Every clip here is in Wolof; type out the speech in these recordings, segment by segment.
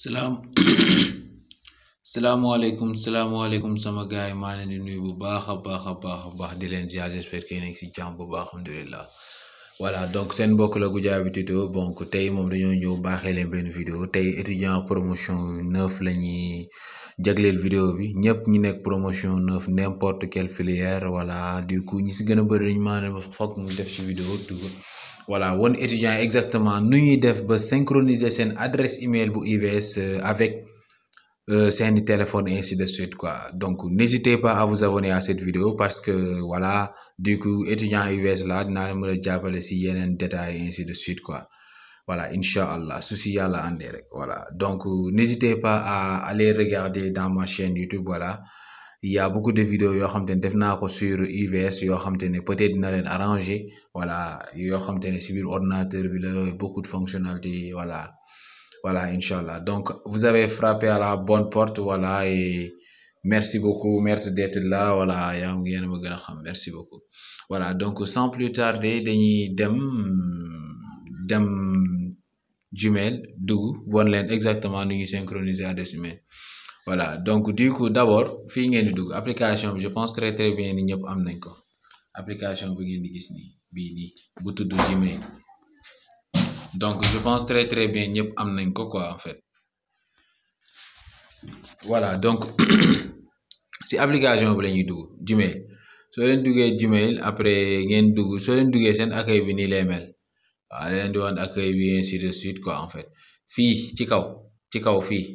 salaam salaamaaleykum sama gaay yi maa leen di nuyu bu baax a baax a baax a baax di leen ziar j'espère que yéen a ngi si jàmm bu baax alhamdulilah voilà donc seen mbokk la Goudiaby Tuto donc tey moom dañoo ñëw baaxee leen benn vidéo tey étudiant promotion 9 la ñuy jagleel vidéo bi ñëpp ñi nekk promotion 9 n'importe quelle filière voilà du coup ñi si gën a bëri dañu maa ne foog mu def ci vidéo tout voilà won étudiant exactement nu ñuy def ba synchroniser seen adresse email bu UVS avec c'est téléphone et ainsi de suite quoi. Donc n'hésitez pas à vous abonner à cette vidéo parce que voilà du coup étudiant UVS là dinaa leen mën a jàppale si yeneen détails et ainsi de suite quoi. Voilà Inch'Allah su si yàlla àndee rek voilà donc n'hésitez pas à aller regarder dans ma chaîne YouTube voilà il y a beaucoup de vidéos yoo xam te ne def naa ko sur UVS yoo xam te ne peut-être dina leen arranger voilà yoo xam te ne si biir ordinateur bi la beaucoup de fonctionnalités voilà Inch'Allah donc vous avez frappé à la bonne porte voilà et merci beaucoup merci d'être là voilà yaa ngi yéen a ma gën a xam merci beaucoup voilà donc sans plus tarder dañuy dem Gmail dugg won leen exactement nu ñuy synchroniser adresse email voilà donc du coup d'abord fii ngeen di dugg application bi je pense très bien ni ñëpp am nañ ko application bi ngeen di gis nii bii nii bu tudd Gmail donc je pense très bien ñëpp am nañ ko quoi en fait voilà donc si application bi la ñuy dugg Gmail soo leen duggee Gmail après ngeen dugg soo leen duggee seen accueil bi nii lay mel waaw leen di woon accueil bi ainsi de suite quoi en fait fii ci kaw fii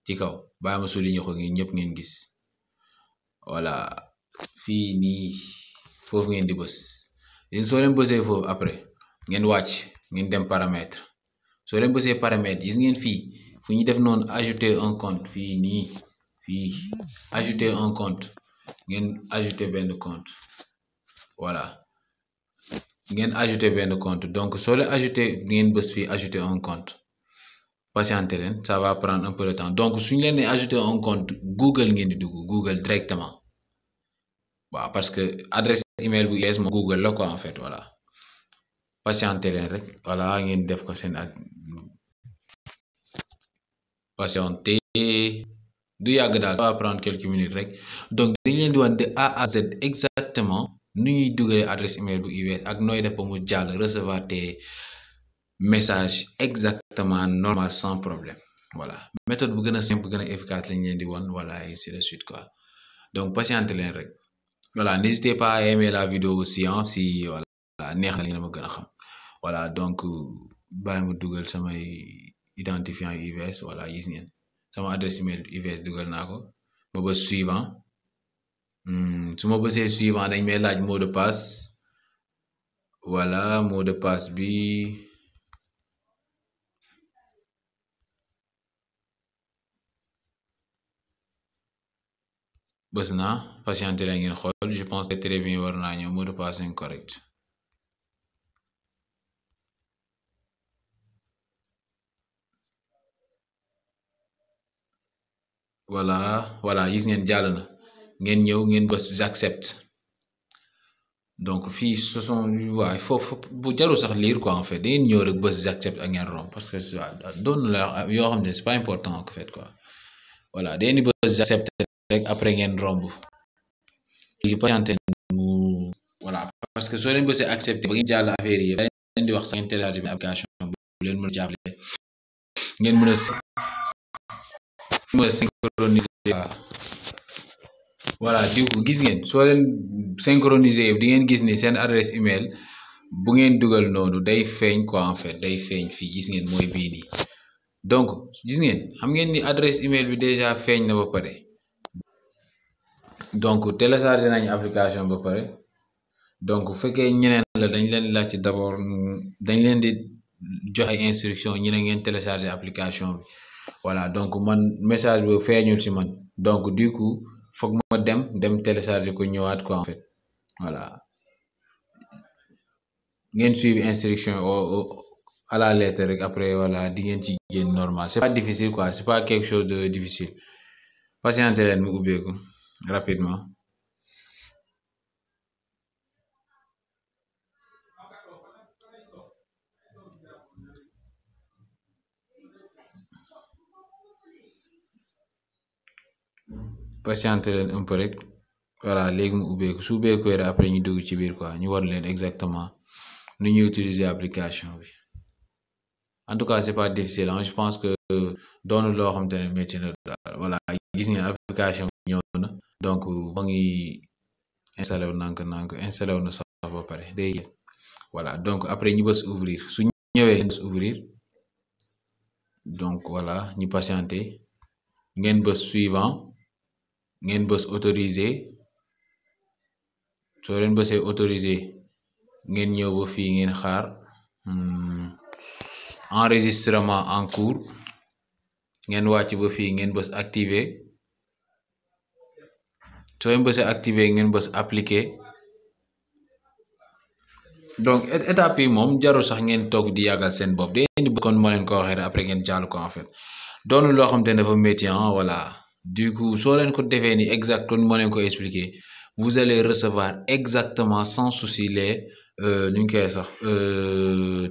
ci kaw bàyyi ma souligner ko ngeen ñëpp ngeen gis voilà fii nii foofu ngeen di bës yéen soo leen bësee foofu après ngeen wàcc ngeen dem paramètre soo leen bësee paramètre gis ngeen fii fu ñu def noonu ajouter un compte fii nii fii ajouter un compte ngeen ajouter benn compte voilà ngeen ajouter benn compte donc soo leen ajouter ngeen bës fii ajouter un compte patienter leen ça va prendre un peu de temps donc suñu leen di ajouter un compte Google ngeen di dugg Google directement waaw parce que adresse email bu US moom Google la quoi en fait voilà patienter leen rek voilà ngeen def ko seen ak patienter du yàgg daal ça va prendre quelques minutes rek donc dañ leen di wan de A à Z exactement nu ñuy dugalee adresse email bu UVS ak nooy def ba mu jàll recevoir tes messages exactement normal sans problème voilà méthode bu gën a simple bu gën a efficace lañ leen di wan voilà ainsi de suite quoi donc patienter leen rek voilà n'hésitez pas à aimer la vidéo aussi si voilà neex na li nga ma gën a xam voilà donc bàyyi ma dugal samay identifiant UVS voilà gis ngeen sama adresse email UVS dugal naa ko ma bës suivant su ma bësee suivant dañ may laaj mot de passe voilà mot de passe bi bës naa patienter la ngeen xool je pense que très bien war naa ñëw mot de passe incorrect voilà gis ngeen jàll na ngeen ñëw ngeen bës j'accepte donc fii ce sont waaye foofu bu jarul sax lire quoi en fait da ngeen ñëw rek bës j'accepte ak ngeen romb parce que doon la yoo xam ne c'est pas important en fait quoi voilà da ngeen di bës j'accepte rek après ngeen romb léegi patienter mu voilà parce que soo leen bësee accepté ba ngeen jàll affaire yi da leen di wax sax ngeen télécharger application bu leen mën a jàppale ngeen mën a synchroniser voilà di gis ngeen soo leen synchroniser yëpp di ngeen gis ni seen adresse email bu ngeen dugal noonu day feeñ quoi en fait day feeñ fii gis ngeen mooy bii nii donc gis ngeen xam ngeen ni adresse email bi déjà feeñ na ba pare donc télécharger nañ application ba pare donc bu fekkee ñeneen la dañ leen laaj ci d'abord dañ leen di joxe instruction ñi ne ngeen télécharger application bi voilà donc man message boobu feeñul ci man donc du coup foog ma dem télécharger ko ñëwaat quoi en fait voilà ngeen suivre instruction à la lettre rek après voilà di ngeen ci génn normal c'est pas difficile quoi c'est pas quelque chose de difficile patienter leen mu ubbeeku rapidement patienter leen un peu rek voilà léegi mu ubbeeku su ubbeekoo rek après ñu dugg ci biir quoi ñu war leen exactement nu ñuy utiliser application bi en tout cas c'est pas difficile hein. Je pense que doonu loo xamante ne métti na daal voilà gis ngeen application bi ñëw na donc moo ngi installé wu nànk installé wu na sax ba pare day voilà donc après ñu bës ouvrir su ñëwee ñu bës ouvrir donc voilà ñu patienter ngeen bës suivant ngeen bës autoriser soo leen bësee autoriser ngeen ñëw ba fii ngeen xaar enregistrement en cours ngeen wàcc ba fii ngeen bës activer soo leen bësee activer ngeen bës appliquer donc étape yi moom jarul sax ngeen toog di yàggal seen bopp day indi kon moo leen ko waxee rek après ngeen jàll ko en fait doonu loo xam te ne dafa métti voilà du coup soo leen ko defee ni exact kon moo leen ko expliquer vous allez recevoir exactement sans souci les nu ñu koy sax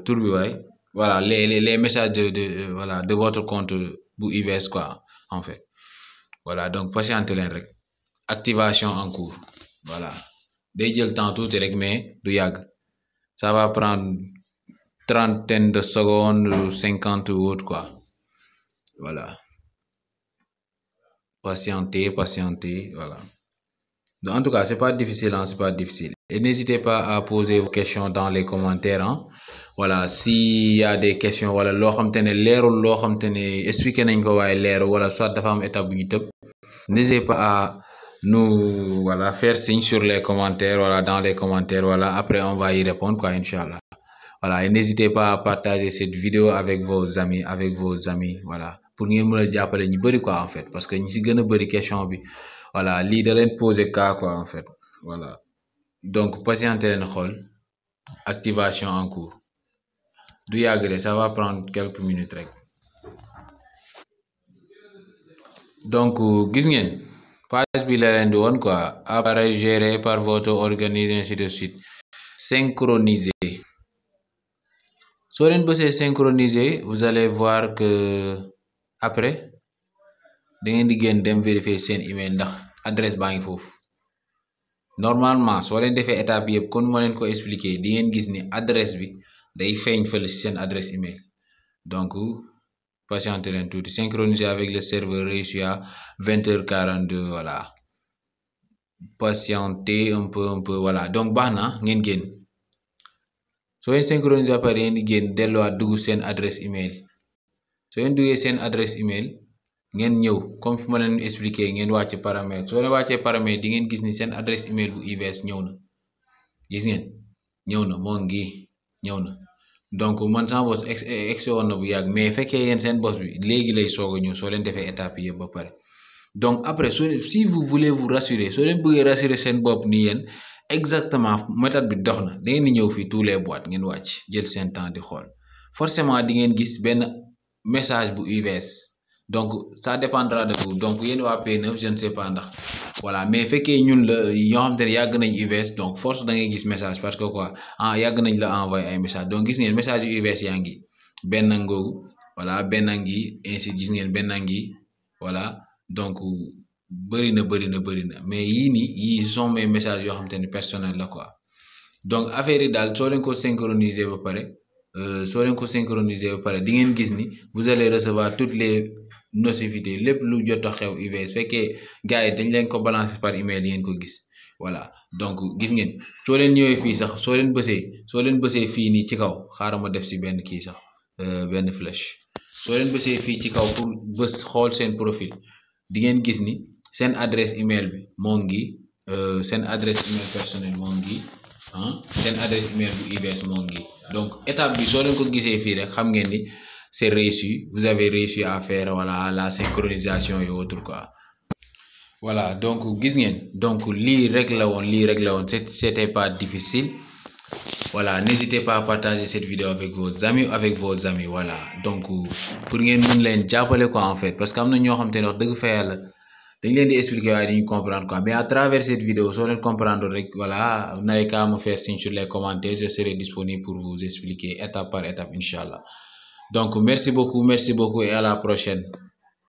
tur bi waay voilà les messages de voilà de votre compte bu UBS quoi en fait voilà donc patiente leen rek activation en cours voilà day jël temps tuuti rek mais du yàgg ça va prendre trentaine de secondes ou 50 ou autre quoi voilà patienter voilà donc, en tout cas c'est pas difficile c'est pas difficile et n'hésitez pas à poser vos questions dans les commentaires voilà s'il y a des questions wala loo xam te ne leerul loo xam te ne expliqué nañ ko waaye leerul wala soit dafa am étape bu ñu tëb n'hésitez pas à nous voilà faire signe sur les commentaires voilà dans les commentaires voilà après on va y répondre quoi inchallah voilà et n'hésitez pas à partager cette vidéo avec vos amis voilà pour ngeen mën a jàppale ñu bëri quoi en fait parce que ñi si gën a bëri question bi voilà lii da leen poser cas quoi en fait voilà donc patienter leen xool activation en cours du yàgg de ça va prendre quelques minutes rek donc gis ngeen page bi la leen di woon quoi appareil géré par votre organisme ainsi de suite synchroniser soo leen bësee synchroniser vous allez voir que après da ngeen di génn dem vérifier seen email ndax adresse baa ngi foofu normalement soo leen defee étape yëpp kon moo leen ko expliquer di ngeen gis ni adresse bi day feeñ fële ci seen adresse email donc patienter leen tuuti synchroniser avec le serveur réussi à 20h42 voilà patienter un peu voilà donc baax na ngeen génn soo leen synchroniser après ngeen di génn delluwaat dugg seen adresse email soo leen duggee seen adresse email ngeen ñëw comme fu ma leen expliquer ngeen wàcc paramètre soo leen wàccee paramètre di ngeen gis ni seen adresse email bu UBS ñëw na gis ngeen ñëw na moo ngi ñëw na donc man sama bos ex woon na bu yàgg mais fekkee yéen seen bos bi léegi lay soog a ñëw soo leen defee étape yi yëpp ba pare donc après si vous voulez vous rassurer soo leen bëggee rassurer seen bopp ni yéen exactement méthode bi dox na da ngeen di ñëw fii tous les boîtes ngeen wàcc jël seen temps di xool forcément di ngeen gis benn message bu UBS donc ça dépendra de vous donc yéen waa P9 je ne sais pas ndax voilà mais fekkee ñun la ñoo xam te ne yàgg nañ UBS donc force da ngay gis message parce que quoi yàgg nañ la envoyé ay message donc gis ngeen message yu UBS yaa ngi benn ngoogu voilà benn ngi ainsi gis ngeen benn ngi voilà donc bëri na mais yii nii yii sont mes messages yoo xam te ne personnel la quoi donc affaire yi daal soo leen ko synchroniser ba pare di ngeen gis ni vous allez recevoir toutes les notifications lépp lu jot a xew UBS fekkee gars yi dañ leen ko balancer par email di ngeen ko gis voilà donc gis ngeen soo leen ñëwee fii sax soo leen bësee fii nii ci kaw xaaral ma def si benn kii sax benn flèche soo leen bësee fii ci kaw pour bës xool seen profil di ngeen gis ni seen adresse email bi moo ngi seen adresse email personnel moo ngi seen adresse email bu UBS moo ngi donc étape bi soo leen ko gisee fii rek xam ngeen ni c'est réussi vous avez réussi à faire voilà la synchronisation et autres quoi voilà donc gis ngeen donc lii rek la woon c'était pas difficile voilà n'hésitez pas à partager cette vidéo avec vos amis voilà donc pour ngeen mën leen jàppale quoi en fait parce que am na ñoo xam te ne wax dëgg fa yàlla dañ leen di expliquer waaye dañuy comprendre quoi mais à travers cette vidéo soo leen comprendre rek voilà n'avez qu'à me faire signe sur les commentaires je serai disponible pour vous expliquer étape par étape inchallah donc merci beaucoup et à la prochaine.